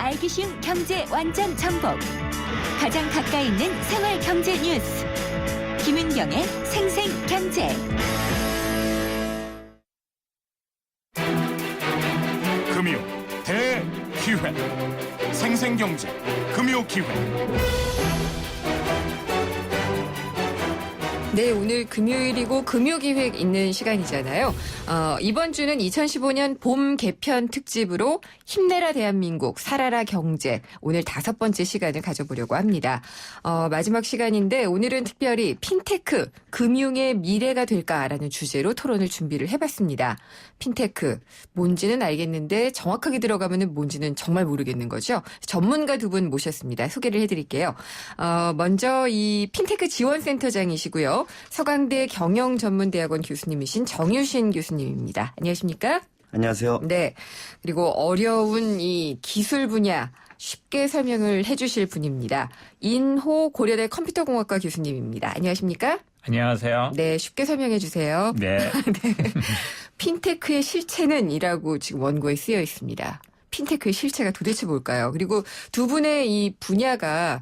알기 쉬운 경제 완전 정복. 가장 가까이 있는 생활 경제 뉴스. 김은경의 생생경제. 금요 대기회 생생경제 금요기회. 네, 오늘 금요일이고 금요기획 있는 시간이잖아요. 이번 주는 2015년 봄 개편 특집으로 힘내라 대한민국, 살아라 경제, 오늘 5번째 시간을 가져보려고 합니다. 마지막 시간인데 오늘은 특별히 핀테크, 금융의 미래가 될까라는 주제로 토론을 준비를 해봤습니다. 핀테크, 뭔지는 알겠는데 정확하게 들어가면 뭔지는 정말 모르겠는 거죠. 전문가 두 분 모셨습니다. 소개를 해드릴게요. 먼저 이 핀테크 지원센터장이시고요. 서강대 경영전문대학원 교수님이신 정유신 교수님입니다. 안녕하십니까? 안녕하세요. 네. 그리고 어려운 이 기술 분야 쉽게 설명을 해주실 분입니다. 인호 고려대 컴퓨터공학과 교수님입니다. 안녕하십니까? 안녕하세요. 네, 쉽게 설명해 주세요. 네. 네. 핀테크의 실체는 이라고 지금 원고에 쓰여 있습니다. 핀테크의 실체가 도대체 뭘까요? 그리고 두 분의 이 분야가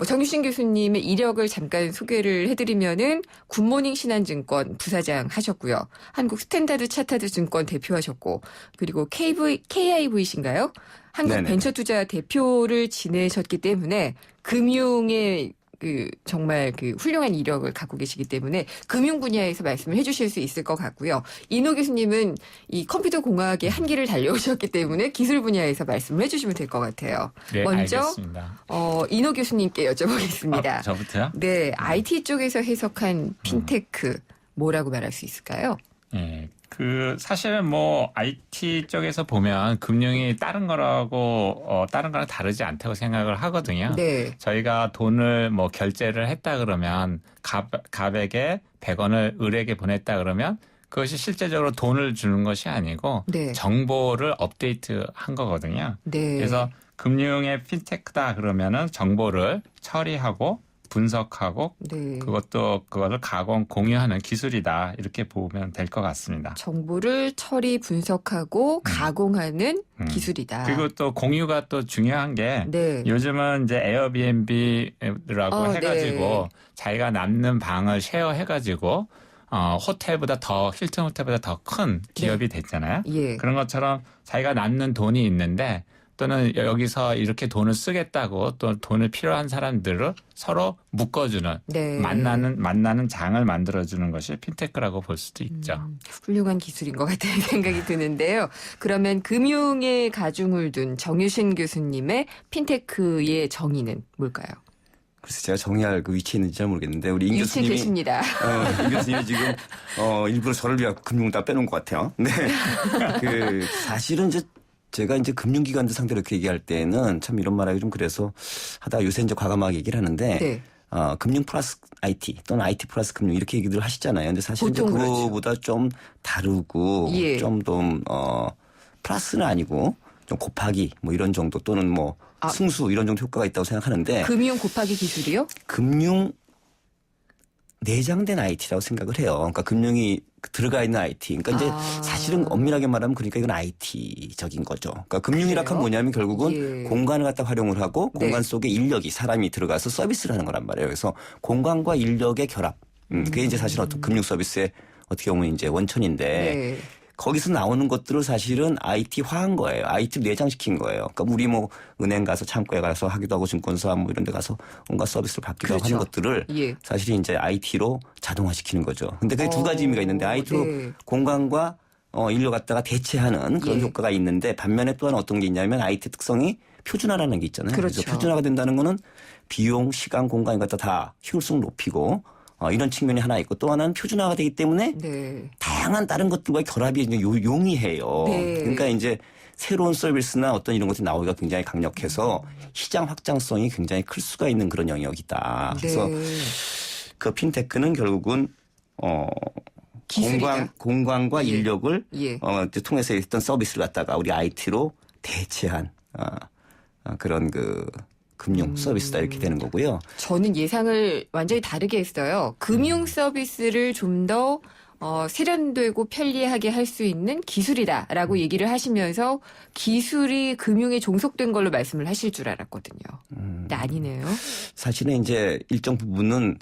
정유신 교수님의 이력을 잠깐 소개를 해드리면은 굿모닝 신한증권 부사장 하셨고요. 한국 스탠다드 차타드 증권 대표하셨고, 그리고 KIV신가요? 한국 네네. 벤처투자 대표를 지내셨기 때문에 금융의 정말 훌륭한 이력을 갖고 계시기 때문에 금융 분야에서 말씀을 해주실 수 있을 것 같고요. 인호 교수님은 이 컴퓨터 공학의 한기를 달려오셨기 때문에 기술 분야에서 말씀을 해주시면 될 것 같아요. 네, 먼저 알겠습니다. 인호 교수님께 여쭤보겠습니다. 저부터요? 네, IT 쪽에서 해석한 핀테크 뭐라고 말할 수 있을까요? 네. 사실은 IT 쪽에서 보면 금융이 다른 거라고, 다른 거랑 다르지 않다고 생각을 하거든요. 네. 저희가 돈을 결제를 했다 그러면, 갑에게 100원을 을에게 보냈다 그러면, 그것이 실제적으로 돈을 주는 것이 아니고, 네. 정보를 업데이트 한 거거든요. 네. 그래서 금융의 핀테크다 그러면은 정보를 처리하고, 분석하고 네. 그것을 가공 공유하는 기술이다 이렇게 보면 될 것 같습니다. 정보를 처리 분석하고 가공하는 기술이다. 그리고 또 공유가 또 중요한 게 네. 요즘은 이제 에어비앤비라고 해가지고 네. 자기가 남는 방을 쉐어해가지고 호텔보다 힐튼 호텔보다 더 큰 기업이 됐잖아요. 예. 그런 것처럼 자기가 남는 돈이 있는데 또는 여기서 이렇게 돈을 쓰겠다고 또 돈을 필요한 사람들을 서로 묶어주는 네. 만나는 장을 만들어주는 것이 핀테크라고 볼 수도 있죠. 훌륭한 기술인 것 같다는 생각이 드는데요. 그러면 금융에 가중을 둔 정유신 교수님의 핀테크의 정의는 뭘까요? 그래서 제가 정의할 그 위치에 있는지 잘 모르겠는데 우리 임 위치에 교수님이 계십니다. 임 교수님이 지금 일부러 저를 위한 금융을 다 빼놓은 것 같아요. 네. 사실은 제가 금융기관들 상대로 이렇게 얘기할 때는 참 이런 말하기 좀 그래서 하다가 요새 과감하게 얘기를 하는데 네. 금융 플러스 IT 또는 IT 플러스 금융 이렇게 얘기들 하시잖아요. 근데 사실 보통 그거보다 좀 다르고 예. 좀 더 플러스는 아니고 좀 곱하기 이런 정도 또는 승수 이런 정도 효과가 있다고 생각하는데 금융 곱하기 기술이요? 금융 내장된 IT라고 생각을 해요. 그러니까 금융이 들어가 있는 IT. 그러니까 이제 사실은 엄밀하게 말하면 그러니까 이건 IT적인 거죠. 그러니까 금융이라고 하면 뭐냐면 결국은 예. 공간을 갖다 활용을 하고 네. 공간 속에 인력이 사람이 들어가서 서비스를 하는 거란 말이에요. 그래서 공간과 인력의 결합. 그게 이제 사실 어떤 금융 서비스의 어떻게 보면 이제 원천인데 네. 거기서 나오는 것들을 사실은 IT화한 거예요. IT를 내장시킨 거예요. 그러니까 우리 은행 가서 창구에 가서 하기도 하고 증권사 이런 데 가서 온갖 서비스를 받기도 그렇죠. 하는 것들을 예. 사실 이제 IT로 자동화시키는 거죠. 근데 그게 두 가지 의미가 있는데 IT로 네. 공간과 인력 갖다가 대체하는 그런 예. 효과가 있는데 반면에 또한 어떤 게 있냐면 IT 특성이 표준화라는 게 있잖아요. 그렇죠. 그래서 표준화가 된다는 거는 비용, 시간, 공간 갖다 다 효율성 높이고 이런 측면이 하나 있고 또 하나는 표준화가 되기 때문에 네. 다양한 다른 것들과의 결합이 이제 용이해요. 네. 그러니까 이제 새로운 서비스나 어떤 이런 것들이 나오기가 굉장히 강력해서 시장 확장성이 굉장히 클 수가 있는 그런 영역이다. 그래서 네. 그 핀테크는 결국은 기술이다. 공간과 예. 인력을 예. 이제 통해서 했던 서비스를 갖다가 우리 IT로 대체한 그런 금융 서비스다 이렇게 되는 거고요. 저는 예상을 완전히 다르게 했어요. 금융 서비스를 좀 더 세련되고 편리하게 할 수 있는 기술이다라고 얘기를 하시면서 기술이 금융에 종속된 걸로 말씀을 하실 줄 알았거든요. 근데 아니네요. 사실은 이제 일정 부분은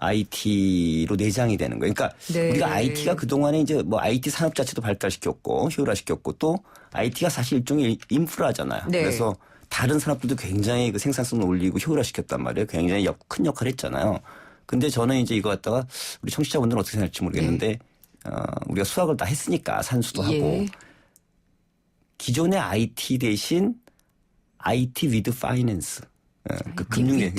IT로 내장이 되는 거예요. 그러니까 네. 우리가 IT가 그동안에 이제 뭐 IT 산업 자체도 발달시켰고 효율화시켰고 또 IT가 사실 일종의 인프라잖아요. 네. 그래서 다른 산업들도 굉장히 그 생산성을 올리고 효율화시켰단 말이에요. 굉장히 큰 역할을 했잖아요. 근데 저는 이제 이거 갖다가 우리 청취자분들은 어떻게 생각할지 모르겠는데 우리가 수학을 다 했으니까 산수도 하고 예. 기존의 IT 대신 IT with finance. 그 금융이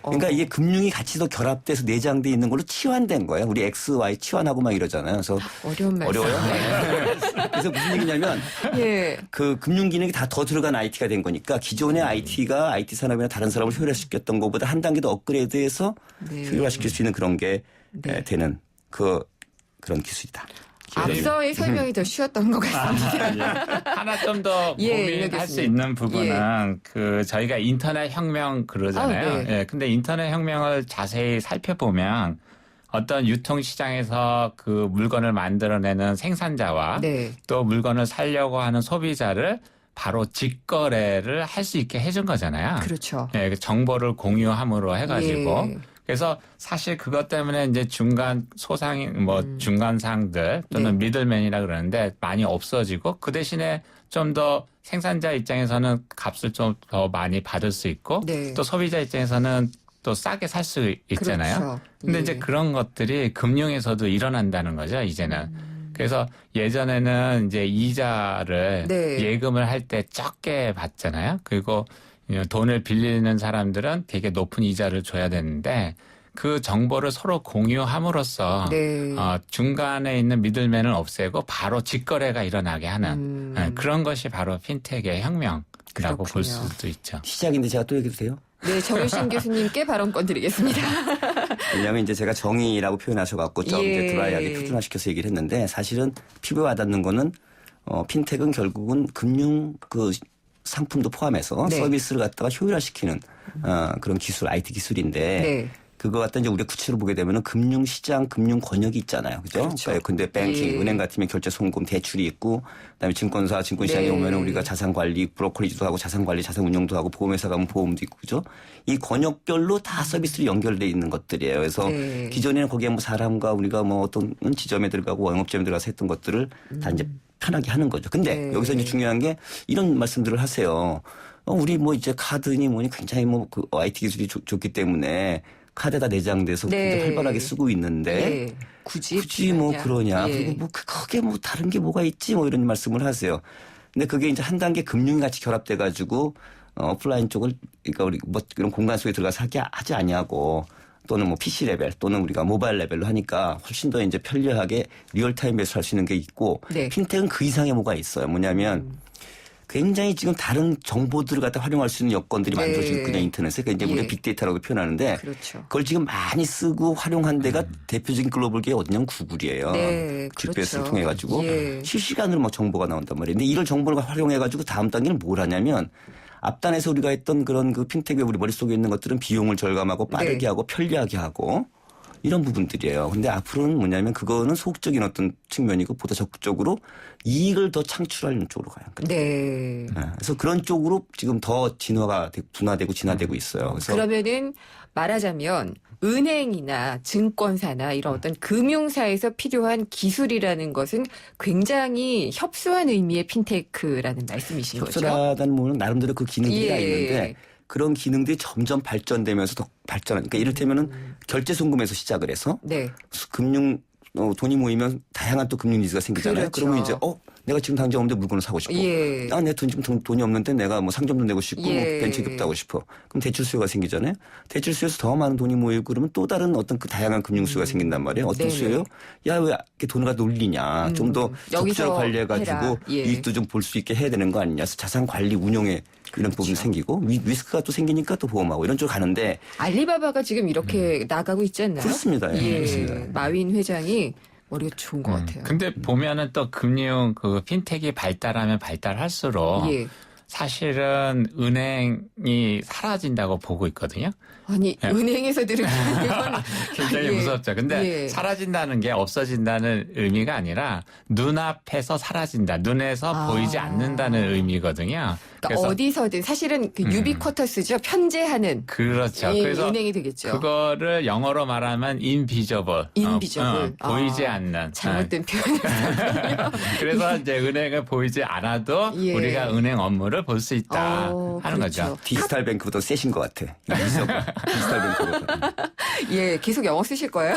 그러니까 이게 금융이 같이 더 결합돼서 내장돼 있는 걸로 치환된 거예요. 우리 X, Y 치환하고 막 이러잖아요. 그래서 어려운 말씀. 어려워요. 네. 그래서 무슨 얘기냐면 예. 그 금융 기능이 다 더 들어간 IT가 된 거니까 기존의 IT가 IT 산업이나 다른 산업을 효율화시켰던 것보다 한 단계 더 업그레이드해서 네. 효율화시킬 수 있는 그런 게 네. 되는 그런 기술이다. 앞서의 설명이 더 쉬웠던 것 같습니다. 예. 하나 좀 더 예, 고민할 알겠습니다. 수 있는 부분은 그 저희가 인터넷 혁명 그러잖아요. 아, 네. 예. 근데 인터넷 혁명을 자세히 살펴보면 어떤 유통시장에서 그 물건을 만들어내는 생산자와 네. 또 물건을 사려고 하는 소비자를 바로 직거래를 할 수 있게 해준 거잖아요. 그렇죠. 예, 그 정보를 공유함으로 해가지고. 예. 그래서 사실 그것 때문에 이제 중간 소상인 중간상들 또는 네. 미들맨이라 그러는데 많이 없어지고 그 대신에 좀 더 생산자 입장에서는 값을 좀 더 많이 받을 수 있고 네. 또 소비자 입장에서는 또 싸게 살 수 있잖아요. 그렇죠. 근데 예. 이제 그런 것들이 금융에서도 일어난다는 거죠, 이제는. 그래서 예전에는 이제 이자를 네. 예금을 할 때 적게 받잖아요. 그리고 돈을 빌리는 사람들은 되게 높은 이자를 줘야 되는데 그 정보를 서로 공유함으로써 네. 중간에 있는 미들맨을 없애고 바로 직거래가 일어나게 하는 그런 것이 바로 핀텍의 혁명이라고 그렇군요. 볼 수도 있죠. 시작인데 제가 또 얘기해도 돼요? 네, 정유신 교수님께 발언권 드리겠습니다. 왜냐하면 이제 제가 정의라고 표현하셔갖고 좀 예. 이제 드라이하게 표준화시켜서 얘기를 했는데 사실은 피부에 와닿는 거는 핀텍은 결국은 금융 그 상품도 포함해서 네. 서비스를 갖다가 효율화시키는 그런 기술, IT 기술인데 네. 그거 갖다 이제 우리가 구체로 보게 되면은 금융시장, 금융 권역이 있잖아요. 그죠? 그렇죠. 그러니까 근데 뱅킹, 예. 은행 같으면 결제 송금 대출이 있고 그다음에 증권사, 증권시장에 네. 오면은 우리가 자산 관리, 브로커리지도 하고 자산 관리, 자산 운용도 하고 보험회사 가면 보험도 있고 그죠? 이 권역별로 다 서비스로 연결돼 있는 것들이에요. 그래서 네. 기존에는 거기에 뭐 사람과 우리가 뭐 어떤 지점에 들어가고 영업점에 들어가서 했던 것들을 다 이제 편하게 하는 거죠. 근데 네. 여기서 이제 중요한 게 이런 말씀들을 하세요. 우리 뭐 이제 카드니 뭐니 굉장히 뭐 그 IT 기술이 좋기 때문에 카드에다 내장돼서 네. 굉장히 활발하게 쓰고 있는데 예. 굳이 뭐 그러냐. 그러냐. 예. 그리고 뭐 크게 뭐 다른 게 뭐가 있지 뭐 이런 말씀을 하세요. 근데 그게 이제 한 단계 금융이 같이 결합돼 가지고 오프라인 쪽을 그러니까 우리 뭐 이런 공간 속에 들어가서 하지 아니하고 또는 뭐 PC 레벨 또는 우리가 모바일 레벨로 하니까 훨씬 더 이제 편리하게 리얼타임 베이스로 할 수 있는 게 있고 네. 핀텍은 그 이상의 뭐가 있어요. 뭐냐면 굉장히 지금 다른 정보들을 갖다 활용할 수 있는 여건들이 네. 만들어지고 그냥 인터넷에 그러니까 이제 예. 우리가 빅데이터라고 표현하는데 그렇죠. 그걸 지금 많이 쓰고 활용한 데가 대표적인 글로벌 기업 어디냐면 구글이에요. 네, GPS를 그렇죠. 통해 가지고 예. 실시간으로 막 정보가 나온단 말이에요. 근데 이걸 정보를 활용해 가지고 다음 단계는 뭘 하냐면 앞단에서 우리가 했던 그런 그 핀텍의 우리 머릿속에 있는 것들은 비용을 절감하고 빠르게 네. 하고 편리하게 하고 이런 부분들이에요. 근데 앞으로는 뭐냐면 그거는 소극적인 어떤 측면이고 보다 적극적으로 이익을 더 창출하는 쪽으로 가요. 네. 그래서 그런 쪽으로 지금 더 분화되고 진화되고 있어요. 그래서 그러면은 말하자면 은행이나 증권사나 이런 어떤 금융사에서 필요한 기술이라는 것은 굉장히 협소한 의미의 핀테크라는 말씀이신 거죠? 협소하다는 뭐는 나름대로 그 기능들이 다 예. 있는데 그런 기능들이 점점 발전되면서 더 발전하니까 그러니까 이를테면은 결제 송금에서 시작을 해서 네. 금융 돈이 모이면 다양한 또 금융 니즈가 생기잖아요. 그렇죠. 그러면 이제 내가 지금 당장 없는데 물건을 사고 싶어. 예. 내 지금 돈이 없는데 내가 뭐 상점도 내고 싶고 예. 뭐 벤처기업도 하고 싶어. 그럼 대출 수요가 생기잖아요. 대출 수요에서 더 많은 돈이 모이고 그러면 또 다른 어떤 그 다양한 금융 수요가 생긴단 말이에요. 어떤 네네. 수요요? 야, 왜 이렇게 돈을 갖다 올리냐. 좀 더 여기서 적절히 관리해가지고 해라. 예. 이익도 좀 볼 수 있게 해야 되는 거 아니냐. 그래서 자산 관리 운용에 이런 부분이 그렇죠. 생기고 리스크가 또 생기니까 또 보험하고 이런 쪽으로 가는데 알리바바가 지금 이렇게 나가고 있지 않나요? 그렇습니다. 예, 예. 그렇습니다. 마윈 회장이 머리가 좋은 것 같아요. 근데 보면은 또 금융 그 핀텍이 발달하면 발달할수록 예. 사실은 은행이 사라진다고 보고 있거든요. 아니 예. 은행에서 들은 건 굉장히 예. 무섭죠. 근데 예. 사라진다는 게 없어진다는 의미가 아니라 눈앞에서 사라진다. 눈에서 보이지 않는다는 의미거든요. 그러니까 어디서든 사실은 그 유비쿼터스죠. 편재하는 그렇죠. 예, 그래서 은행이 되겠죠. 그거를 영어로 말하면 invisible. Invisible. 보이지 아, 않는. 잘못된 표현을 그래서 이제 은행을 보이지 않아도 예. 우리가 은행 업무를 볼 수 있다 하는 그렇죠. 거죠. 디지털 뱅크보다 세신 것 같아. 디지털 뱅크보다. 예, 계속 영어 쓰실 거예요.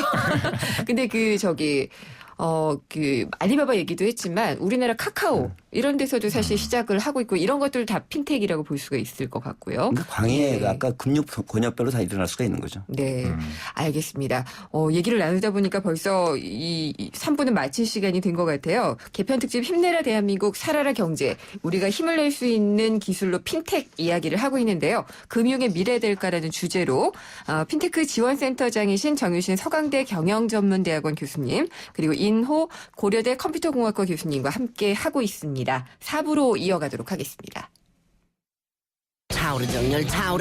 근데 알리바바 얘기도 했지만 우리나라 카카오 이런 데서도 사실 시작을 하고 있고 이런 것들 다 핀텍이라고 볼 수가 있을 것 같고요. 그러니까 광해가 예. 아까 금융 권역별로 다 일어날 수가 있는 거죠. 네, 알겠습니다. 얘기를 나누다 보니까 벌써 이 3부는 마칠 시간이 된 것 같아요. 개편 특집 힘내라 대한민국 살아라 경제. 우리가 힘을 낼 수 있는 기술로 핀텍 이야기를 하고 있는데요. 금융의 미래 될까라는 주제로 핀테크 지원센터장이신 정유신 서강대 경영전문대학원 교수님 그리고 인호 고려대 컴퓨터공학과 교수님과 함께 하고 있습니다. 4부로 이어가도록 하겠습니다. 차오르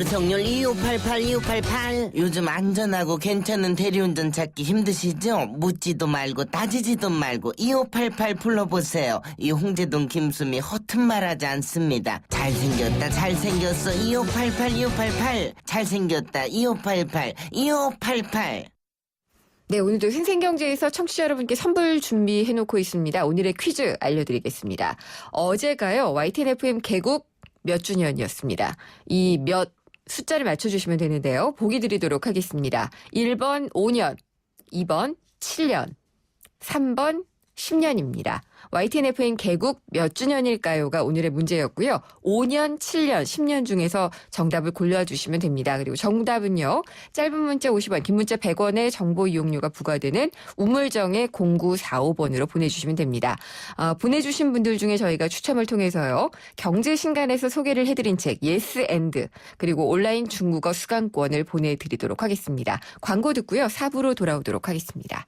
정렬 2588 요즘 안전하고 괜찮은 대리운전 찾기 힘드시죠? 묻지도 말고 따지지도 말고 2588 불러보세요. 이 홍제동 김수미 허튼 말하지 않습니다. 잘생겼어 2588 잘생겼다 2588 네, 오늘도 생생경제에서 청취자 여러분께 선물 준비해놓고 있습니다. 오늘의 퀴즈 알려드리겠습니다. 어제가요, YTN FM 개국 몇 주년이었습니다. 이 몇 숫자를 맞춰주시면 되는데요. 보기 드리도록 하겠습니다. 1번 5년, 2번 7년, 3번 10년입니다. YTN FM 개국 몇 주년일까요가 오늘의 문제였고요. 5년, 7년, 10년 중에서 정답을 골라주시면 됩니다. 그리고 정답은요. 짧은 문자 50원, 긴 문자 100원의 정보 이용료가 부과되는 우물정의 0945번으로 보내주시면 됩니다. 보내주신 분들 중에 저희가 추첨을 통해서요. 경제신간에서 소개를 해드린 책 예스 앤드 그리고 온라인 중국어 수강권을 보내드리도록 하겠습니다. 광고 듣고요. 4부로 돌아오도록 하겠습니다.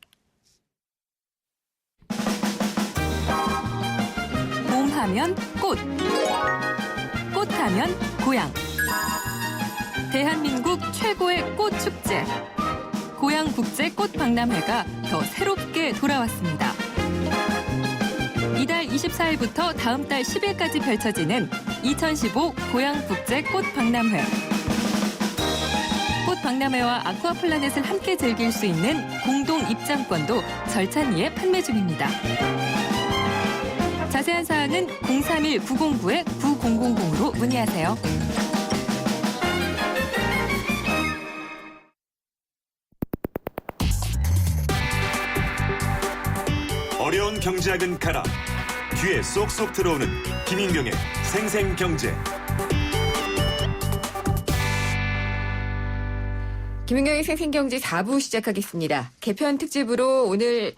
봄하면 꽃, 꽃하면 고향. 대한민국 최고의 꽃축제. 고향국제꽃박람회가 더 새롭게 돌아왔습니다. 이달 24일부터 다음 달 10일까지 펼쳐지는 2015 고향국제꽃박람회. 꽃박람회와 아쿠아플라넷을 함께 즐길 수 있는 공동 입장권도 절찬리에 판매 중입니다. 자세한 사항은 031-909-9000으로 문의하세요. 어려운 경제학은 가라. 귀에 쏙쏙 들어오는 김인경의 생생경제. 김은경의 생생경제 4부 시작하겠습니다. 개편 특집으로 오늘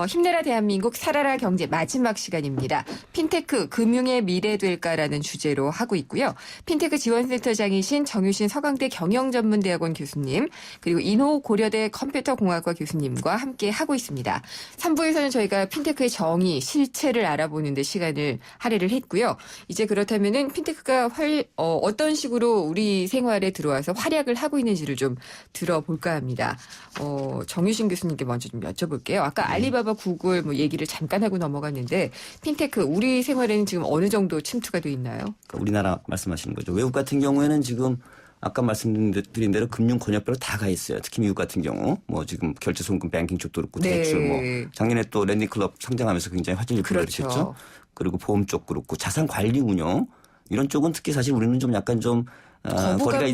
힘내라 대한민국 살아라 경제 마지막 시간입니다. 핀테크 금융의 미래 될까라는 주제로 하고 있고요. 핀테크 지원센터장이신 정유신 서강대 경영전문대학원 교수님 그리고 인호 고려대 컴퓨터공학과 교수님과 함께 하고 있습니다. 3부에서는 저희가 핀테크의 정의, 실체를 알아보는 데 시간을 할애를 했고요. 이제 그렇다면은 핀테크가 어떤 식으로 우리 생활에 들어와서 활약을 하고 있는지를 좀 들어볼까 합니다. 정유신 교수님께 먼저 좀 여쭤볼게요. 아까 알리바바, 구글 뭐 얘기를 잠깐 하고 넘어갔는데 핀테크 우리 생활에는 지금 어느 정도 침투가 돼 있나요? 그러니까 우리나라 말씀하시는 거죠. 외국 같은 경우에는 지금 아까 말씀드린 대로 금융 권역별로 다 가 있어요. 특히 미국 같은 경우 뭐 지금 결제 송금 뱅킹 쪽도 그렇고 네. 대출 뭐 작년에 또 랜딩클럽 상장하면서 굉장히 화제를 그렇죠. 불러일으켰죠. 그리고 보험 쪽 그렇고 자산 관리 운용 이런 쪽은 특히 사실 우리는 좀 약간 좀 거리가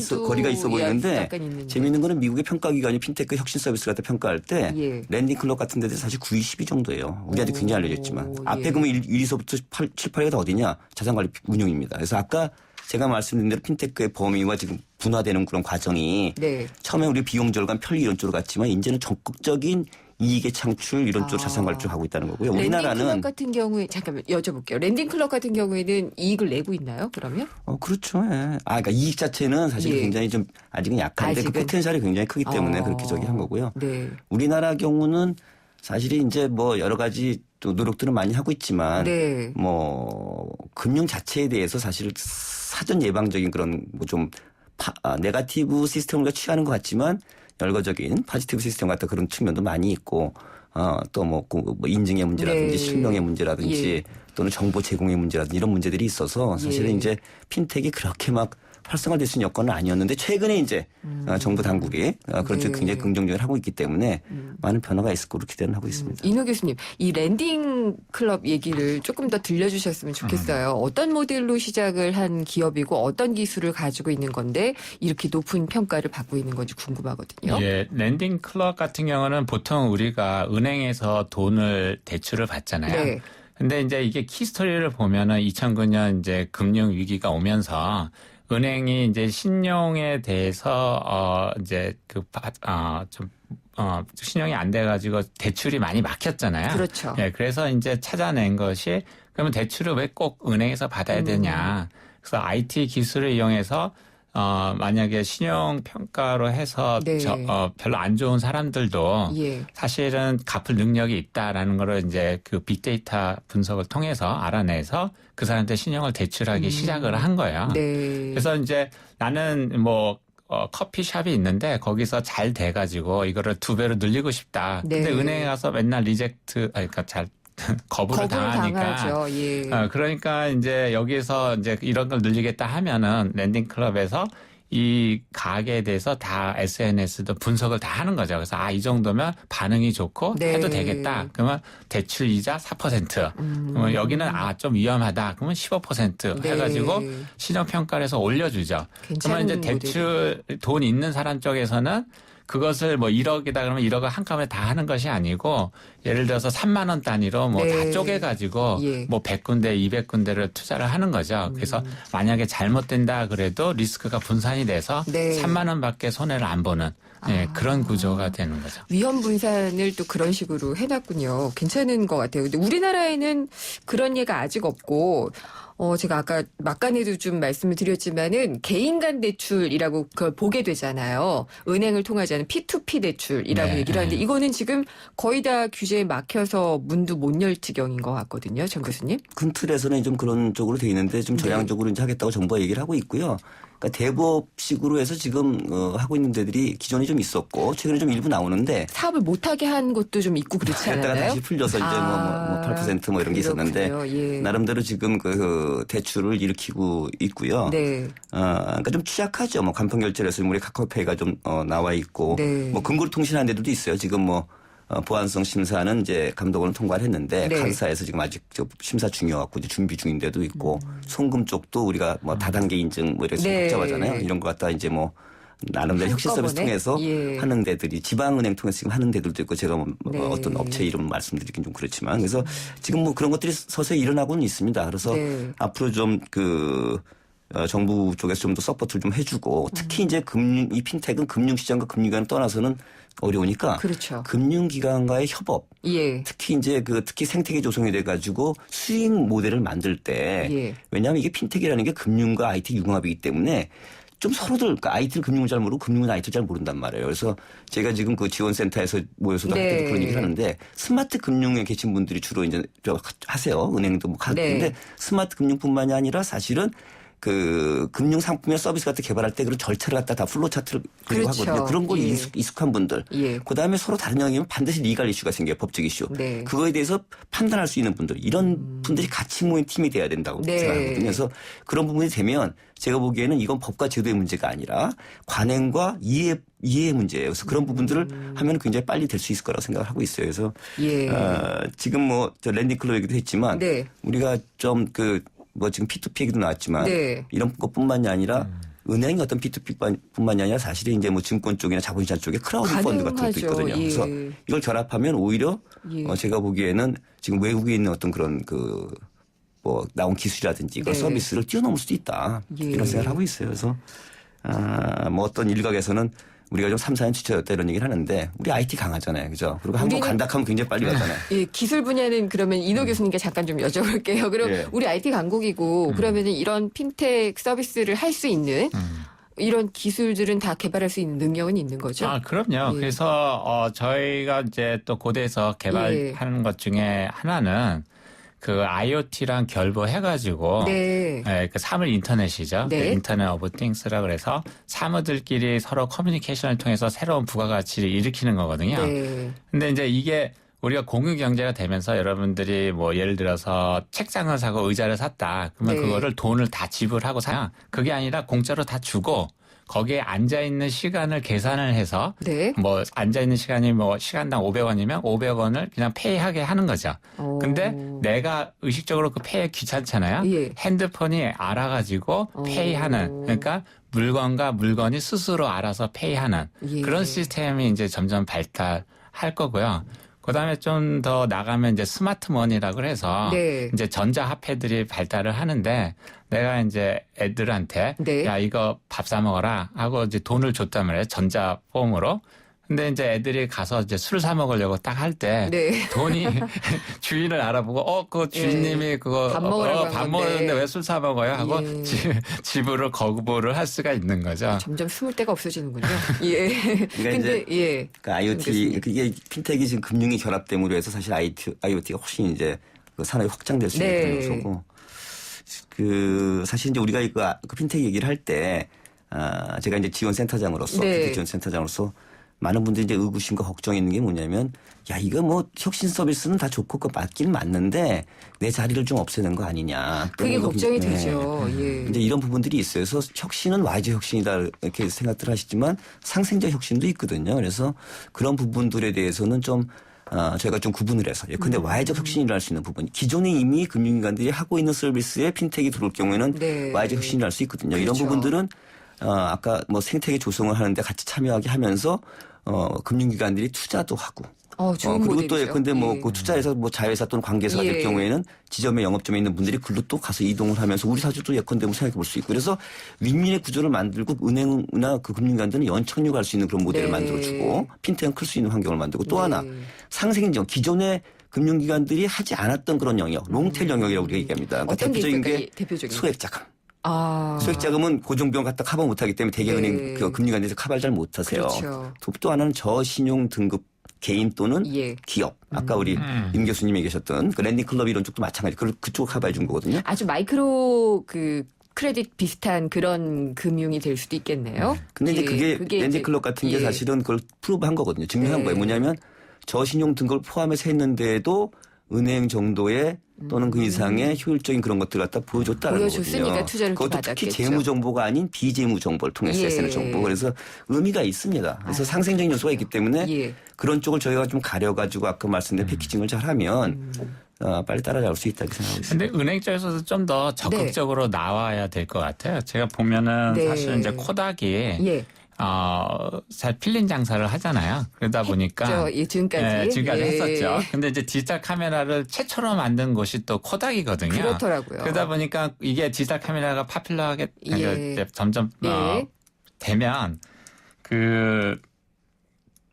있어 보이는데 약간 있는데. 재미있는 거는 미국의 평가기관이 핀테크 혁신 서비스 같은 평가할 때 예. 랜딩클럽 같은 데들 사실 9위, 10위 정도예요. 우리 아직 굉장히 알려졌지만 예. 앞에 그러면 1위서부터 7, 8위가 다 어디냐? 자산관리 운용입니다. 그래서 아까 제가 말씀드린 대로 핀테크의 범위와 지금 분화되는 그런 과정이 네. 처음에 우리 비용 절감 편리 이런 쪽으로 갔지만 이제는 적극적인 이익의 창출 이런 쪽 자산 관리 쪽 하고 있다는 거고요. 우리나라는 랜딩클럽 같은 경우에 잠깐만 여쭤볼게요. 랜딩클럽 같은 경우에는 이익을 내고 있나요? 그러면? 그렇죠. 예. 그러니까 이익 자체는 사실 예. 굉장히 좀 아직은 약한데 아직은. 그 포텐셜이 굉장히 크기 때문에 그렇게 저기 한 거고요. 네. 우리나라 경우는 사실이 이제 뭐 여러 가지 또 노력들은 많이 하고 있지만 네. 뭐 금융 자체에 대해서 사실 사전 예방적인 그런 뭐 좀 네거티브 시스템을 우리가 취하는 것 같지만 열거적인 포지티브 시스템 같은 그런 측면도 많이 있고 또 뭐 인증의 문제라든지 네. 실명의 문제라든지 예. 또는 정보 제공의 문제라든지 이런 문제들이 있어서 사실은 예. 이제 핀텍이 그렇게 막 활성화될 수 있는 여건은 아니었는데 최근에 이제 정부 당국이 그런 쪽 네. 굉장히 긍정적으로 하고 있기 때문에 많은 변화가 있을 거로 기대는 하고 있습니다. 이노 교수님, 이 랜딩 클럽 얘기를 조금 더 들려주셨으면 좋겠어요. 어떤 모델로 시작을 한 기업이고 어떤 기술을 가지고 있는 건데 이렇게 높은 평가를 받고 있는 건지 궁금하거든요. 예, 랜딩 클럽 같은 경우는 보통 우리가 은행에서 돈을 대출을 받잖아요. 네. 근데 이제 이게 키스토리를 보면은 2009년 이제 금융 위기가 오면서 은행이 이제 신용에 대해서 이제 신용이 안 돼가지고 대출이 많이 막혔잖아요. 그렇죠. 예, 그래서 이제 찾아낸 것이 그러면 대출을 왜 꼭 은행에서 받아야 되냐. 그래서 IT 기술을 이용해서 만약에 신용 평가로 해서 네. 별로 안 좋은 사람들도 예. 사실은 갚을 능력이 있다라는 거를 이제 그 빅데이터 분석을 통해서 알아내서 그 사람한테 신용을 대출하기 시작을 한 거예요. 네. 그래서 이제 나는 커피숍이 있는데 거기서 잘 돼가지고 이거를 2배로 늘리고 싶다. 네. 근데 은행에 가서 맨날 그러니까 거부를 당하니까. 당하죠. 예. 그러니까 이제 여기서 이제 이런 걸 늘리겠다 하면은 랜딩 클럽에서 이 가게에 대해서 다 SNS도 분석을 다 하는 거죠. 그래서 이 정도면 반응이 좋고 네. 해도 되겠다. 그러면 대출 이자 4%. 그러면 여기는 좀 위험하다. 그러면 15% 네. 해가지고 신용 평가를 해서 올려주죠. 그러면 이제 괜찮은 대출 돈 있는 사람 쪽에서는 그것을 1억이다 그러면 1억을 한꺼번에 다 하는 것이 아니고 예를 들어서 3만 원 단위로 다 네. 쪼개가지고 예. 100군데, 200군데를 투자를 하는 거죠. 그래서 만약에 잘못된다 그래도 리스크가 분산이 돼서 네. 3만 원밖에 손해를 안 보는 그런 구조가 되는 거죠. 위험 분산을 또 그런 식으로 해놨군요. 괜찮은 것 같아요. 근데 우리나라에는 그런 예가 아직 없고, 제가 아까 막간에도 좀 말씀을 드렸지만은 개인 간 대출이라고 그걸 보게 되잖아요. 은행을 통하지 않은 P2P 대출이라고 네, 얘기를 하는데 네. 이거는 지금 거의 다 규제에 막혀서 문도 못 열 지경인 것 같거든요. 정 교수님. 큰 틀에서는 좀 그런 쪽으로 돼 있는데 좀 전향적으로 이제 하겠다고 정부가 얘기를 하고 있고요. 그러니까 대법식으로 해서 지금 하고 있는 데들이 기존에 좀 있었고 최근에 좀 일부 나오는데 사업을 못하게 한 것도 좀 있고 그렇지 했다가 않나요? 다시 풀려서 이제 8% 이런 게 있었는데 그렇군요. 예. 나름대로 지금 그 대출을 일으키고 있고요. 네. 그러니까 좀 취약하죠. 간편 결제를 해서 우리 카카오페이가 좀 나와 있고 네. 근거리 통신하는 데들도 있어요. 지금 보안성 심사는 이제 감독원을 통과를 했는데 네. 감사에서 지금 아직 심사 중이어갖고 이제 준비 중인 데도 있고 송금 쪽도 우리가 다단계 인증 이렇게 네. 복잡하잖아요. 이런 거 갖다 이제 나름대로 혁신 서비스 한꺼번에? 통해서 예. 하는 데들이 지방은행 통해서 지금 하는 데들도 있고 제가 네. 어떤 업체 이름 말씀드리긴 좀 그렇지만 그래서 지금 그런 것들이 서서히 일어나고는 있습니다. 그래서 네. 앞으로 좀 정부 쪽에서 좀 더 서포트를 좀 해주고 특히 이제 이 핀텍은 금융시장과 금융기관을 떠나서는 어려우니까 그렇죠. 금융기관과의 협업 예. 특히 이제 특히 생태계 조성이 돼가지고 수익 모델을 만들 때 예. 왜냐하면 이게 핀텍이라는 게 금융과 IT 융합이기 때문에 좀 서로들 그러니까 IT를 금융을 잘 모르고 금융은 IT를 잘 모른단 말이에요. 그래서 제가 지금 그 지원센터에서 모여서도 할 때도 그런 얘기를 하는데 스마트 금융에 계신 분들이 주로 이제 하세요. 은행도 하는데 네. 스마트 금융뿐만이 아니라 사실은 금융 상품이나 서비스 같은 개발할 때 그런 절차를 갖다 다 플로우 차트를 그렇죠. 하거든요. 그런 거 예. 익숙한 분들. 예. 그다음에 서로 다른 영역이면 반드시 리갈 이슈가 생겨요. 법적 이슈. 네. 그거에 대해서 판단할 수 있는 분들. 이런 분들이 같이 모인 팀이 돼야 된다고 네. 생각하거든요. 그래서 그런 부분이 되면 제가 보기에는 이건 법과 제도의 문제가 아니라 관행과 이해의 문제예요. 그래서 그런 부분들을 하면 굉장히 빨리 될 수 있을 거라고 생각을 하고 있어요. 그래서 예. 지금 저 랜딩 클럽 얘기도 했지만 네. 우리가 좀 지금 P2P 얘기도 나왔지만 네. 이런 것뿐만이 아니라 은행의 어떤 P2P뿐만이 아니라 사실은 이제 증권 쪽이나 자본시장 쪽에 크라우드 펀드 같은 것도 있거든요. 예. 그래서 이걸 결합하면 오히려 예. 제가 보기에는 지금 외국에 있는 어떤 그런 나온 기술이라든지 그런 네. 서비스를 뛰어넘을 수도 있다. 예. 이런 생각을 하고 있어요. 그래서 어떤 일각에서는 우리가 좀 3, 4년 지쳐졌다 이런 얘기를 하는데 우리 IT 강하잖아요. 그죠? 그리고 한번 간다 하면 굉장히 빨리 가잖아요. 예, 기술 분야는 그러면 이노 교수님께 잠깐 좀 여쭤볼게요. 그럼 예. 우리 IT 강국이고 그러면은 이런 핀텍 서비스를 할 수 있는 이런 기술들은 다 개발할 수 있는 능력은 있는 거죠? 그럼요. 예. 그래서 저희가 이제 또 고대에서 개발하는 것 중에 하나는 그 IoT랑 결부해가지고 네. 예, 그 사물 인터넷이죠. 네. 그 인터넷 오브 띵스라 그래서 사무들끼리 서로 커뮤니케이션을 통해서 새로운 부가가치를 일으키는 거거든요. 네. 근데 이제 이게 우리가 공유 경제가 되면서 여러분들이 뭐 예를 들어서 책장을 사고 의자를 샀다. 그러면 네. 그거를 돈을 다 지불하고 사야 그게 아니라 공짜로 다 주고 거기에 앉아 있는 시간을 계산을 해서 네. 뭐 앉아 있는 시간이 뭐 시간당 500원이면 500원을 그냥 페이하게 하는 거죠. 오. 근데 내가 의식적으로 그 페이 귀찮잖아요. 예. 핸드폰이 알아가지고 페이하는 그러니까 물건과 물건이 스스로 알아서 페이하는 예. 그런 시스템이 이제 점점 발달할 거고요. 그다음에 좀 더 나가면 이제 스마트 머니라고 해서 네. 이제 전자화폐들이 발달을 하는데 내가 이제 애들한테 네. 야 이거 밥 사 먹어라 하고 이제 돈을 줬단 말이에요. 전자 폼으로. 근데 이제 애들이 가서 이제 술 사 먹으려고 딱 할 때 네. 돈이 주인을 알아보고 그 주인님이 그거 밥 먹으라고 한 밥 건데. 먹었는데 왜 술 사 먹어요 하고 예. 지불을 거부를 할 수가 있는 거죠. 점점 숨을 데가 없어지는군요. 예. 그러니까 근데 예. 그러니까 IoT 알겠습니다. 이게 핀텍이 지금 금융이 결합됨으로 해서 사실 IoT가 훨씬 이제 그 산업이 확장될 수 있는 네. 그런 요소고 그 사실 이제 우리가 그 핀텍 얘기를 할 때 제가 이제 지원센터장으로서 네. 핀텍 지원센터장으로서 많은 분들이 이제 의구심과 걱정이 있는 게 뭐냐면 야 이거 뭐 혁신 서비스는 다 좋고 그거 맞긴 맞는데 내 자리를 좀 없애는 거 아니냐. 그게 또는 걱정이 네. 되죠. 예. 이제 이런 부분들이 있어요. 그래서 혁신은 Y적 혁신이다 이렇게 생각들 하시지만 상생적 혁신도 있거든요. 그래서 그런 부분들에 대해서는 좀 저희가 좀 구분을 해서 근데 Y적 혁신이 일어날 수 있는 부분 기존에 이미 금융기관들이 하고 있는 서비스에 핀텍이 들어올 경우에는 네. Y적 혁신이 일어날 수 있거든요. 이런 그렇죠. 부분들은 아까 뭐 생태계 조성을 하는데 같이 참여하게 하면서 금융기관들이 투자도 하고 좋은 그리고 모델이죠. 또 근데 뭐 예. 그 투자해서 뭐 자회사 또는 관계사가 될 예. 경우에는 지점에 영업점에 있는 분들이 글로 또 가서 이동을 하면서 우리 사주도 예컨대 뭐 생각해 볼 수 있고 그래서 윈윈의 구조를 만들고 은행이나 그 금융기관들은 연착륙할 수 있는 그런 모델을 네. 만들어주고 핀텍은 클 수 있는 환경을 만들고 또 네. 하나 상생적 기존의 금융기관들이 하지 않았던 그런 영역 롱테일 영역이라고 우리가 얘기합니다. 그러니까 어떤 게 대표적인 있을까요? 게 대표적인 소액자금. 아. 소액자금은 고정비용 갖다 커버 못하기 때문에 대개 네. 은행 그 금융기관에서 커버를 잘 못하세요. 그렇죠. 또 하나는 저신용 등급 개인 또는 예. 기업. 아까 우리 임 교수님이 계셨던 그 랜딩 클럽 이런 쪽도 마찬가지. 그쪽 커버해 준 거거든요. 아주 마이크로 그 크레딧 비슷한 그런 금융이 될 수도 있겠네요. 근데 이제 예, 그게 랜딩 이제- 클럽 같은 게 예. 사실은 그걸 프로브한 거거든요. 증명한 네. 거예요. 뭐냐면 저신용 등급을 포함해서 했는데도 은행 정도의 또는 그 이상의 효율적인 그런 것들을 갖다 보여줬다는 보여줬으니까 거거든요. 투자를 또 그것도 특히 받았겠죠. 재무 정보가 아닌 비재무 정보를 통해서 예. SN 정보. 그래서 의미가 있습니다. 그래서 상생적인 요소가 있기 때문에 예. 그런 쪽을 저희가 좀 가려가지고 아까 말씀드린 패키징을 잘하면 빨리 따라잡을 수 있다고 생각하고 있습니다. 근데 은행 쪽에서도 좀 더 적극적으로 나와야 될 것 같아요. 제가 보면은 네. 사실 이제 코닥이 예. 잘 필린 장사를 하잖아요. 그러다 보니까 예, 지금까지. 지금까지 예. 했었죠. 근데 이제 디지털 카메라를 최초로 만든 곳이 또 코닥이거든요. 그렇더라고요. 그러다 보니까 이게 디지털 카메라가 파퓰러하게 예. 점점 예. 되면 그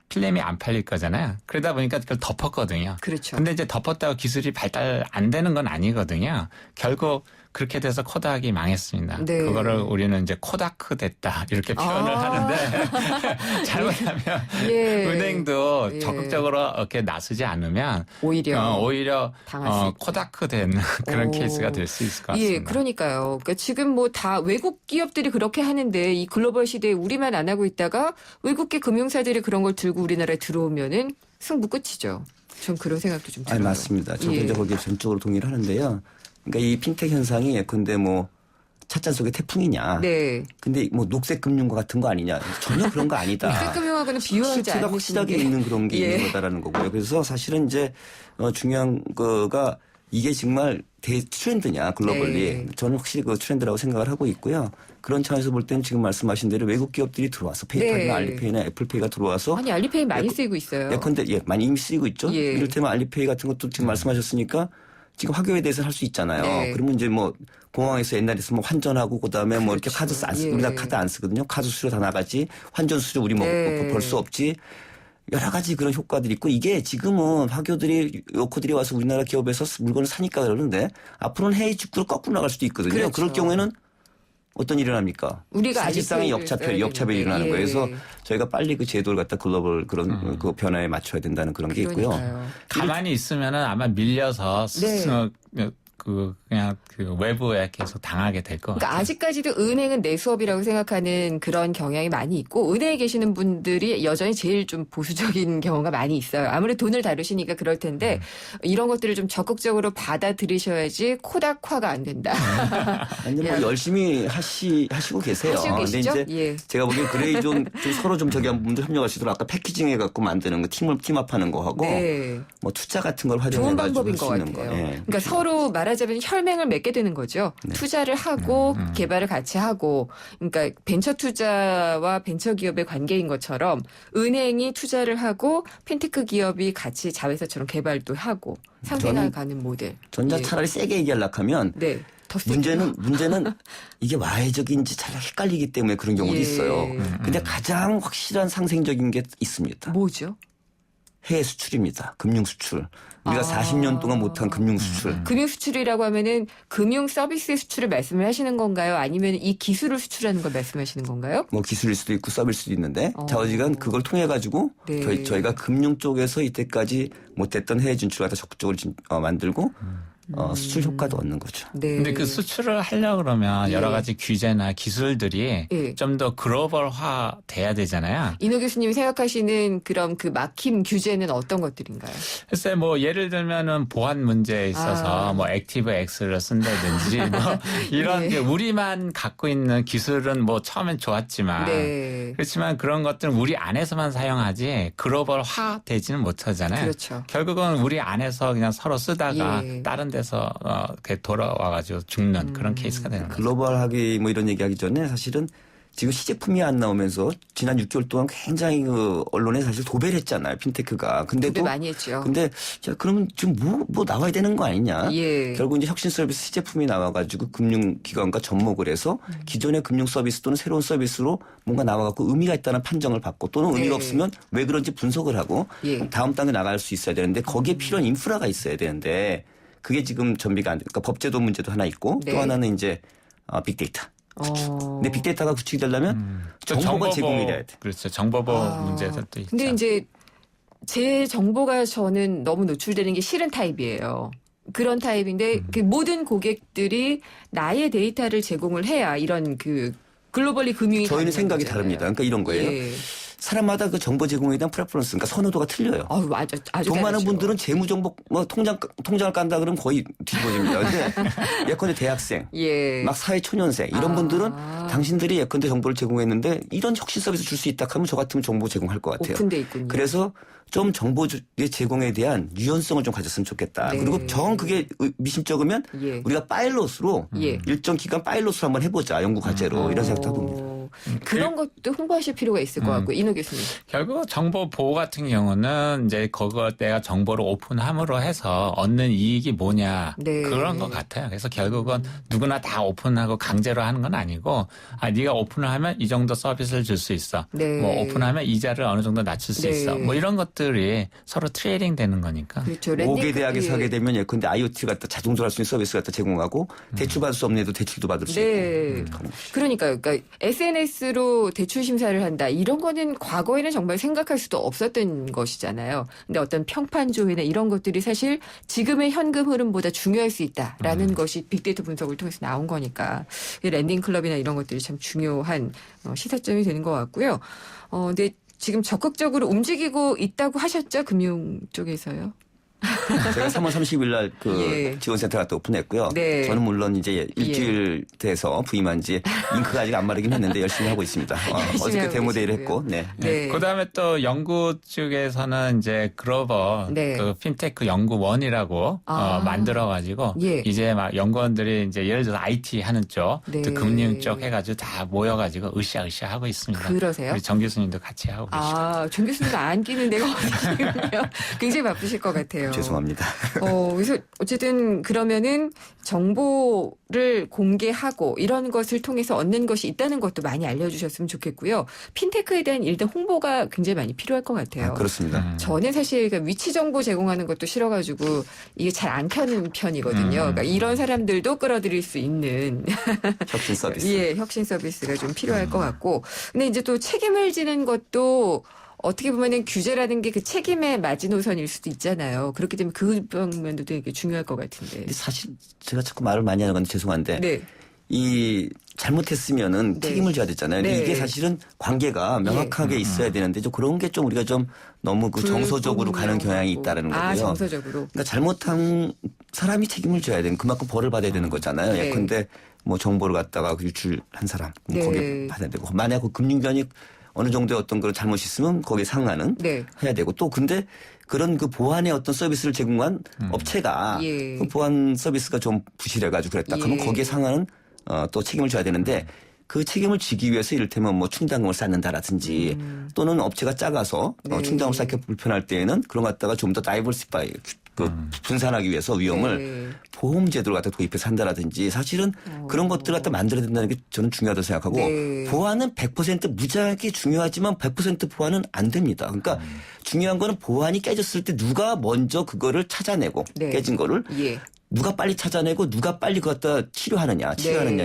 필름이 안 팔릴 거잖아요. 그러다 보니까 그걸 덮었거든요. 그렇죠. 근데 이제 덮었다고 기술이 발달 안 되는 건 아니거든요. 결국 그렇게 돼서 코닥이 망했습니다. 네. 그거를 우리는 이제 코다크 됐다 이렇게 표현을 하는데 잘못하면 예. 은행도 예. 적극적으로 이렇게 나서지 않으면 오히려 당할 당할 수 있다. 코다크 된 그런 오. 케이스가 될 수 있을 것 같습니다. 예, 그러니까요. 그러니까 지금 뭐 다 외국 기업들이 그렇게 하는데 이 글로벌 시대에 우리만 안 하고 있다가 외국계 금융사들이 그런 걸 들고 우리나라에 들어오면은 승부 끝이죠. 전 그런 생각도 좀 들어요. 아니, 맞습니다. 저도 예. 이제 거기에 전적으로 동의를 하는데요. 그러니까 이 핀텍 현상이 예컨대 뭐 찻잔 속의 태풍이냐. 네. 근데 뭐 녹색 금융과 같은 거 아니냐. 전혀 그런 거 아니다. 녹색 금융하고는 비유하지 실체가 않으시는 확실하게 게. 있는 그런 게 예. 있는 거다라는 거고요. 그래서 사실은 이제 중요한 거가 이게 정말 트렌드냐 글로벌리. 네. 저는 확실히 그 트렌드라고 생각을 하고 있고요. 그런 차원에서 볼 때는 지금 말씀하신 대로 외국 기업들이 들어와서 페이팔이나 네. 알리페이나 애플페이가 들어와서 아니 알리페이 많이 쓰이고 있어요. 예컨대 많이 이미 쓰이고 있죠. 예. 이를테면 알리페이 같은 것도 지금 말씀하셨으니까 지금 화교에 대해서 할 수 있잖아요. 네. 그러면 이제 뭐 공항에서 옛날에 뭐 환전하고 그다음에 뭐 이렇게 카드 안 쓰, 예. 우리나라 카드 안 쓰거든요. 카드 수수료 다 나가지. 환전 수수료 우리 뭐 네. 벌 수 없지. 여러 가지 그런 효과들이 있고 이게 지금은 화교들이 요코들이 와서 우리나라 기업에서 물건을 사니까 그러는데 앞으로는 해외 직구로 거꾸로 나갈 수도 있거든요. 그렇죠. 그럴 경우에는 어떤 일이 일어납니까? 우리가 사실상의 아직도 역차별이 일어나는 예. 거예요. 그래서 저희가 빨리 그 제도를 갖다 글로벌 그런 그 변화에 맞춰야 된다는 그런 게 있고요. 그러니까요. 가만히 있으면은 아마 밀려서 네. 그냥 그 외부에 계속 당하게 될 것 그러니까 같아요. 아직까지도 은행은 내 수업이라고 생각하는 그런 경향이 많이 있고 은행에 계시는 분들이 여전히 제일 좀 보수적인 경우가 많이 있어요. 아무래도 돈을 다루시니까 그럴 텐데 이런 것들을 좀 적극적으로 받아들이셔야지 코닥화가 안 된다. 아니, 뭐 열심히 하시고 계세요. 하시고 계시죠? 근데 이제 예. 제가 보기엔 그레이존 좀 서로 좀 저기 한 분들 협력할 수 있도록 아까 패키징 해갖고 만드는 거 팀업하는 거 하고 네. 뭐 투자 같은 걸 좋은 활용해가지고 방법인 할 수 것 있는 거. 같아요. 예. 그러니까 서로 말하자면 혈맹을 맺게 되는 거죠. 투자를 하고 개발을 같이 하고, 그러니까 벤처 투자와 벤처 기업의 관계인 것처럼 은행이 투자를 하고 핀테크 기업이 같이 자회사처럼 개발도 하고 상생해가는 모델. 전자 예. 차라리 세게 얘기하려고 하면 네. 더 세게. 문제는 이게 와해적인지 잘 헷갈리기 때문에 그런 경우도 예. 있어요. 근데 가장 확실한 상생적인 게 있습니다. 뭐죠? 해외 수출입니다. 금융 수출. 우리가 40년 동안 못한 금융 수출. 금융 수출이라고 하면은 금융 서비스의 수출을 말씀을 하시는 건가요? 아니면 이 기술을 수출하는 걸 말씀하시는 건가요? 뭐 기술일 수도 있고 서비스일 수도 있는데 어. 자어지간 그걸 통해 가지고 네. 저희가 금융 쪽에서 이때까지 못했던 해외 진출을 갖다 적극적으로 만들고 수출 효과도 얻는 거죠. 네. 근데 그 수출을 하려고 그러면 예. 여러 가지 규제나 기술들이 예. 좀 더 글로벌화 돼야 되잖아요. 이노 교수님이 생각하시는 그런 그 막힘 규제는 어떤 것들인가요? 글쎄 뭐 예를 들면은 보안 문제에 있어서 아. 뭐 액티브 X를 쓴다든지 뭐 이런 네. 게 우리만 갖고 있는 기술은 뭐 처음엔 좋았지만 네. 그렇지만 그런 것들은 우리 안에서만 사용하지 글로벌화 되지는 못하잖아요. 그렇죠. 결국은 우리 안에서 그냥 서로 쓰다가 예. 다른 데서 이렇게 돌아와가지고 죽는 그런 케이스가 되는 거죠. 글로벌하게 뭐 이런 얘기하기 전에 사실은 지금 시제품이 안 나오면서 지난 6개월 동안 굉장히 그 언론에 사실 도배를 했잖아요. 핀테크가. 도배 근데도 많이 했죠. 근데 자 그러면 지금 뭐 나와야 되는 거 아니냐? 예. 결국 이제 혁신 서비스 시제품이 나와가지고 금융기관과 접목을 해서 기존의 금융 서비스 또는 새로운 서비스로 뭔가 나와갖고 의미가 있다는 판정을 받고 또는 의미가 네. 없으면 왜 그런지 분석을 하고 예. 다음 단계 나갈 수 있어야 되는데 거기에 필요한 인프라가 있어야 되는데 그게 지금 전비가 안 돼. 그러니까 법제도 문제도 하나 있고 네. 또 하나는 이제 빅데이터. 근데 빅데이터가 구축이 되려면 정보가 제공이 돼야 돼. 그렇죠. 정보보호 문제도 또 있죠. 근데 이제 제 정보가 저는 너무 노출되는 게 싫은 타입이에요. 그런 타입인데 그 모든 고객들이 나의 데이터를 제공을 해야 이런 그 글로벌리 금융이 저희는 가능한 생각이 거잖아요. 다릅니다. 그러니까 이런 거예요. 예. 사람마다 그 정보 제공에 대한 프레퍼런스, 그러니까 선호도가 틀려요. 아주 돈 많은 다르죠. 분들은 재무정보 뭐 통장을 깐다 그러면 거의 뒤집어집니다. 근데 예컨대 대학생, 예. 막 사회초년생 이런 분들은 아. 당신들이 예컨대 정보를 제공했는데 이런 혁신 서비스 줄 수 있다 하면 저 같으면 정보 제공할 것 같아요. 오픈돼 있군요. 그래서 좀 정보의 제공에 대한 유연성을 좀 가졌으면 좋겠다. 네. 그리고 정 그게 미심쩍으면 예. 우리가 파일럿으로 예. 일정 기간 파일럿으로 한번 해보자. 연구 과제로 이런 생각도 합니다. 그런 것도 홍보하실 필요가 있을 것 같고 이노 교수님. 결국 정보 보호 같은 경우는 이제 그걸 내가 정보를 오픈함으로 해서 얻는 이익이 뭐냐 네. 그런 것 같아요. 그래서 결국은 누구나 다 오픈하고 강제로 하는 건 아니고 네가 오픈을 하면 이 정도 서비스를 줄 수 있어. 네. 뭐 오픈하면 이자를 어느 정도 낮출 수 네. 있어. 뭐 이런 것들이 서로 트레이딩 되는 거니까. 그렇죠. 5개 대학에서 예. 하게 되면 예컨대 IoT 갖다 자동적으로 할 수 있는 서비스 갖다 제공하고 대출 받을 수 없는 애도 대출도 받을 수 네. 있고. 그러니까요. 그러니까 SNS로 대출 심사를 한다. 이런 거는 과거에는 정말 생각할 수도 없었던 것이잖아요. 근데 어떤 평판 조회나 이런 것들이 사실 지금의 현금 흐름보다 중요할 수 있다라는 것이 빅데이터 분석을 통해서 나온 거니까 이 랜딩 클럽이나 이런 것들이 참 중요한 시사점이 되는 것 같고요. 근데 지금 적극적으로 움직이고 있다고 하셨죠? 금융 쪽에서요. 제가 3월 30일 날 그 예. 지원센터 갔다 오픈했고요. 네. 저는 물론 이제 일주일 돼서 부임한 지 잉크가 아직 안 마르긴 했는데 열심히 하고 있습니다. 어저께 하고 데모 데이를 계시고요. 했고, 네. 네. 그다음에 또 연구 쪽에서는 이제 글로벌 네. 그 핀테크 연구원이라고 아. 만들어가지고 예. 이제 막 연구원들이 이제 예를 들어서 IT 하는 쪽, 네. 또 금융 쪽 해가지고 다 모여가지고 으쌰으쌰 하고 있습니다. 그러세요? 우리 정 교수님도 같이 하고 계시고. 정 교수님 안 끼는 데가 어디군요. 굉장히 바쁘실 것 같아요. 죄송합니다. 죄송합니다. 그래서 어쨌든 그러면은 정보를 공개하고 이런 것을 통해서 얻는 것이 있다는 것도 많이 알려주셨으면 좋겠고요. 핀테크에 대한 일단 홍보가 굉장히 많이 필요할 것 같아요. 그렇습니다. 저는 사실 그 위치 정보 제공하는 것도 싫어가지고 이게 잘 안 켜는 편이거든요. 그러니까 이런 사람들도 끌어들일 수 있는 혁신 서비스. 예, 혁신 서비스가 좀 필요할 것 같고. 근데 이제 또 책임을 지는 것도 어떻게 보면은 규제라는 게 그 책임의 마지노선일 수도 있잖아요. 그렇기 때문에 그 방면도 되게 중요할 것 같은데. 근데 사실 제가 자꾸 말을 많이 하는 건데 죄송한데 네. 이 잘못했으면은 네. 책임을 져야 되잖아요. 근데 네. 이게 사실은 관계가 명확하게 있어야 되는데 좀 그런 게 좀 우리가 좀 너무 그 정서적으로 가는 경향이 있다라는 거고요. 아, 정서적으로. 그러니까 잘못한 사람이 책임을 져야 되는 그만큼 벌을 받아야 되는 거잖아요. 네. 예컨대 뭐 정보를 갖다가 유출한 사람 네. 거기에 받아야 되고 만약 그 금융기관이 어느 정도의 어떤 그런 잘못이 있으면 거기에 상하는 네. 해야 되고 또 근데 그런 그 보안의 어떤 서비스를 제공한 업체가 예. 그 보안 서비스가 좀 부실해가지고 그랬다. 그러면 예. 거기에 상하는 또 책임을 져야 되는데 그 책임을 지기 위해서 이를테면 뭐 충당금을 쌓는다라든지 또는 업체가 작아서 네. 충당금을 쌓기 불편할 때에는 그런 것 갖다가 좀 더 다이버시파이 분산하기 위해서 위험을 네. 보험 제도를 갖다 도입해서 한다라든지 사실은 그런 것들을 갖다 만들어야 된다는 게 저는 중요하다고 생각하고 네. 보안은 100% 무지하게 중요하지만 100% 보안은 안 됩니다. 그러니까 중요한 거는 보안이 깨졌을 때 누가 먼저 그거를 찾아내고 네. 깨진 거를 예. 누가 빨리 찾아내고 누가 빨리 그거 갖다 치료하느냐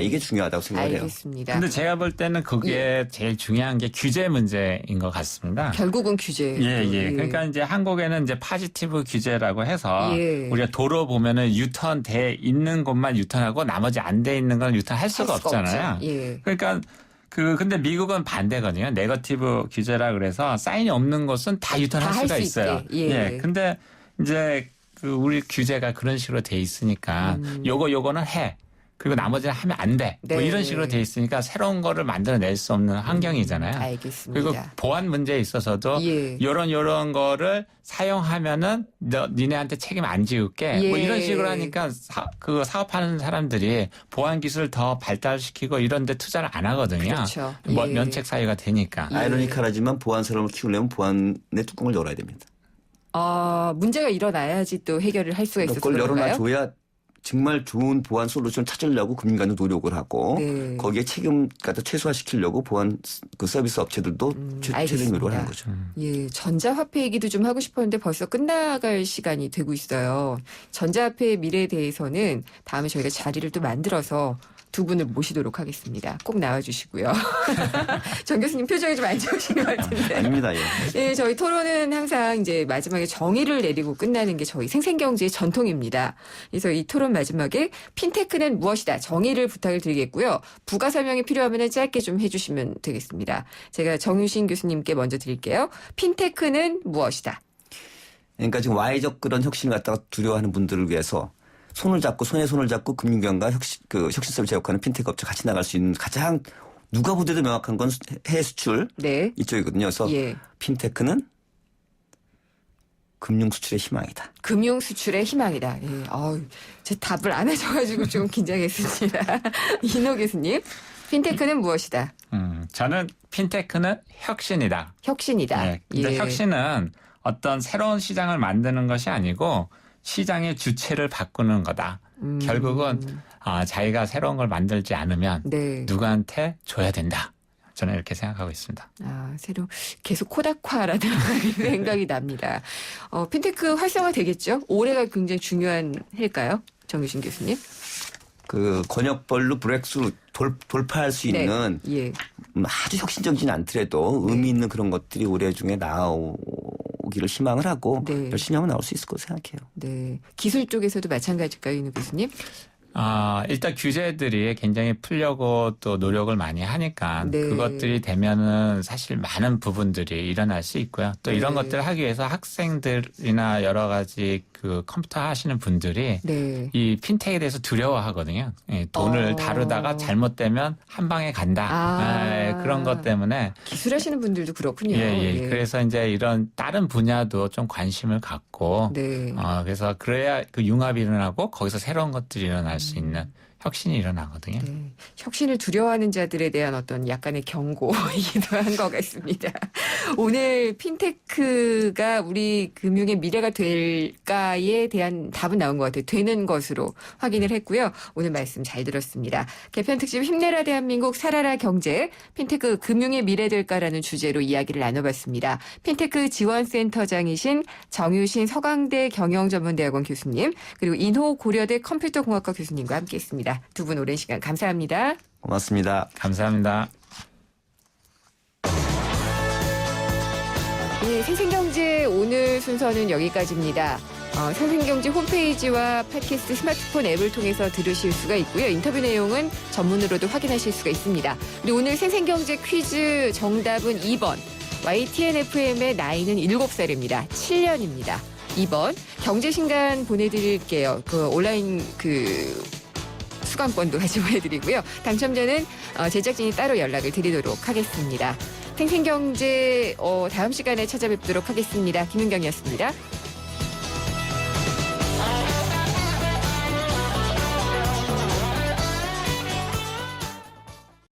이게 중요하다고 생각을 해요. 알겠습니다. 근데 제가 볼 때는 그게 제일 중요한 게 규제 문제인 것 같습니다. 결국은 규제. 예. 그러니까 이제 한국에는 이제 파지티브 규제라고 해서 예. 우리가 도로 보면은 유턴 돼 있는 곳만 유턴하고 나머지 안 돼 있는 건 유턴할 수가 없잖아요. 없죠. 예. 그러니까 근데 미국은 반대거든요. 네거티브 규제라 그래서 사인이 없는 곳은 다 유턴할 다 할 수가 수 있어요. 있게. 예. 근데 이제 우리 규제가 그런 식으로 돼 있으니까 요거는 해. 그리고 나머지는 하면 안 돼. 뭐 네. 이런 식으로 돼 있으니까 새로운 거를 만들어낼 수 없는 환경이잖아요. 알겠습니다. 그리고 보안 문제에 있어서도 예. 요런 거를 사용하면은 니네한테 책임 안 지울게. 예. 뭐 이런 식으로 하니까 사업하는 사람들이 보안 기술을 더 발달시키고 이런 데 투자를 안 하거든요. 그렇죠. 뭐 예. 면책 사유가 되니까. 아이러니컬하지만 보안 사람을 키우려면 보안의 뚜껑을 열어야 됩니다. 문제가 일어나야지 또 해결을 할 수가 있어서 그걸 그런가요? 열어놔줘야 정말 좋은 보안 솔루션을 찾으려고 금융기관도 노력을 하고 네. 거기에 책임 갖다 최소화시키려고 보안 그 서비스 업체들도 최대 노력을 하는 거죠. 예, 전자화폐 얘기도 좀 하고 싶었는데 벌써 끝나갈 시간이 되고 있어요. 전자화폐의 미래에 대해서는 다음에 저희가 자리를 또 만들어서 두 분을 모시도록 하겠습니다. 꼭 나와주시고요. 정 교수님 표정이 좀 안 좋으신 것 같은데. 아닙니다. 예. 네, 저희 토론은 항상 이제 마지막에 정의를 내리고 끝나는 게 저희 생생경제의 전통입니다. 그래서 이 토론 마지막에 핀테크는 무엇이다 정의를 부탁을 드리겠고요. 부가 설명이 필요하면 짧게 좀 해주시면 되겠습니다. 제가 정유신 교수님께 먼저 드릴게요. 핀테크는 무엇이다? 그러니까 지금 Y적 그런 혁신을 갖다가 두려워하는 분들을 위해서 손에 손을 잡고 금융기관과 혁신 서비스 제공하는 핀테크 업체 같이 나갈 수 있는 가장 누가 보더라도 명확한 건 해외 수출 네. 이쪽이거든요. 그래서 예. 핀테크는 금융 수출의 희망이다. 금융 수출의 희망이다. 예. 제 답을 안 해줘가지고 좀 긴장했습니다. 이노 교수님, 핀테크는 무엇이다? 저는 핀테크는 혁신이다. 혁신이다. 네. 근데 예. 혁신은 어떤 새로운 시장을 만드는 것이 아니고 시장의 주체를 바꾸는 거다. 결국은 자기가 새로운 걸 만들지 않으면 네. 누구한테 줘야 된다. 저는 이렇게 생각하고 있습니다. 새로 계속 코닥화라는 생각이 납니다. 핀테크 활성화 되겠죠? 올해가 굉장히 중요한 해일까요? 정유신 교수님? 그 권역별로 브렉스루 돌파할 수 있는 예. 아주 혁신적이진 않더라도 의미 있는 그런 것들이 올해 중에 나오기를 희망을 하고 네. 열심히 하면 나올 수 있을 거라고 생각해요. 네. 기술 쪽에서도 마찬가지일까요, 이노 교수님? 일단 규제들이 굉장히 풀려고 또 노력을 많이 하니까 네. 그것들이 되면은 사실 많은 부분들이 일어날 수 있고요. 또 이런 네. 것들을 하기 위해서 학생들이나 여러 가지 그 컴퓨터 하시는 분들이 네. 이 핀텍에 대해서 두려워하거든요. 예, 돈을 다루다가 잘못되면 한 방에 간다. 그런 것 때문에 기술하시는 분들도 그렇군요. 예. 그래서 이제 이런 다른 분야도 좀 관심을 갖고 네. 그래서 그래야 그 융합이 일어나고 거기서 새로운 것들이 일어날 수 있는 혁신이 일어나거든요. 네. 혁신을 두려워하는 자들에 대한 어떤 약간의 경고이기도 한 것 같습니다. 오늘 핀테크가 우리 금융의 미래가 될까에 대한 답은 나온 것 같아요. 되는 것으로 확인을 했고요. 오늘 말씀 잘 들었습니다. 개편 특집 힘내라 대한민국 살아라 경제 핀테크 금융의 미래 될까라는 주제로 이야기를 나눠봤습니다. 핀테크 지원센터장이신 정유신 서강대 경영전문대학원 교수님 그리고 인호 고려대 컴퓨터공학과 교수님과 함께했습니다. 두 분 오랜 시간 감사합니다. 고맙습니다. 감사합니다. 네, 생생경제 오늘 순서는 여기까지입니다. 생생경제 홈페이지와 팟캐스트 스마트폰 앱을 통해서 들으실 수가 있고요. 인터뷰 내용은 전문으로도 확인하실 수가 있습니다. 그리고 오늘 생생경제 퀴즈 정답은 2번. YTN-FM의 나이는 7살입니다. 7년입니다. 2번. 경제신간 보내드릴게요. 그 온라인 수강권도 같이 보내드리고요. 당첨자는 제작진이 따로 연락을 드리도록 하겠습니다. 생생경제 다음 시간에 찾아뵙도록 하겠습니다. 김은경이었습니다.